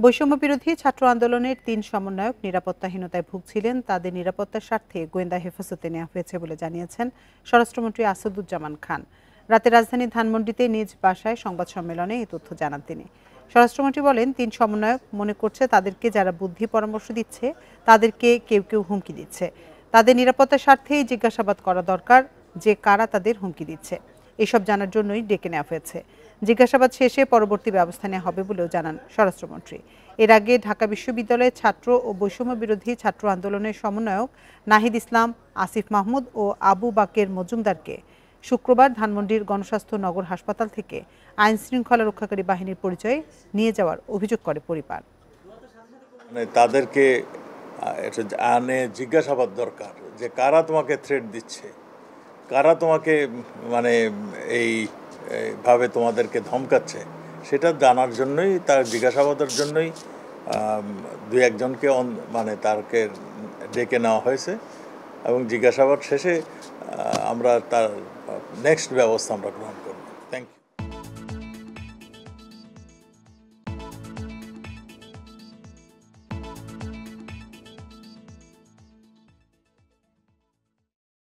বৈষম্য বিরোধী ছাত্র আন্দোলনের ৩ সমন্বয়ক নিরাপত্তাহীনতায় ভুগছিলেন। তাদের নিরাপত্তার স্বার্থে গোয়েন্দা হেফাজতে নেওয়া হয়েছে বলে জানিয়েছেন স্বরাষ্ট্রমন্ত্রী আসাদুজ্জামান খান। রাতে রাজধানীর ধানমন্ডিতে নিজ বাসায় সংবাদ সম্মেলনে এই তথ্য জানান তিনি। স্বরাষ্ট্রমন্ত্রী বলেন, ৩ সমন্বয়ক মনে করছে তাদেরকে যারা বুদ্ধি পরামর্শ দিচ্ছে তাদেরকে কেউ কেউ হুমকি দিচ্ছে। তাদের নিরাপত্তার স্বার্থেই জিজ্ঞাসাবাদ করা দরকার যে কারা তাদের হুমকি দিচ্ছে। এসব জানার জন্যই ডেকে নেওয়া হয়েছে। জিজ্ঞাসাবাদ শেষে পরবর্তী ব্যবস্থা নেওয়া হবে বলেও জানান স্বরাষ্ট্রমন্ত্রী। এর আগে ঢাকা বিশ্ববিদ্যালয়ের ছাত্র ও বৈষম্য বিরোধী ছাত্র আন্দোলনের সমন্বয়ক নাহিদ ইসলাম, আসিফ মাহমুদ ও আবু বাকের মজুমদারকে শুক্রবার ধানমন্ডির গণস্বাস্থ্য নগর হাসপাতাল থেকে আইন শৃঙ্খলা রক্ষাকারী বাহিনীর পরিচয়ে নিয়ে যাওয়ার অভিযোগ করে পরিবার। তাদেরকে আনে জিজ্ঞাসাবাদ দরকার যে কারা তোমাকে থ্রেট দিচ্ছে, কারা তোমাকে এই ভাবে তোমাদেরকে ধমকাচ্ছে, সেটা জানার জন্যই, তার জিজ্ঞাসাবাদের জন্যই দুই একজনকে তারকে ডেকে নেওয়া হয়েছে এবং জিজ্ঞাসাবাদ শেষে আমরা তার নেক্সট ব্যবস্থা আমরা গ্রহণ করব। Thank you.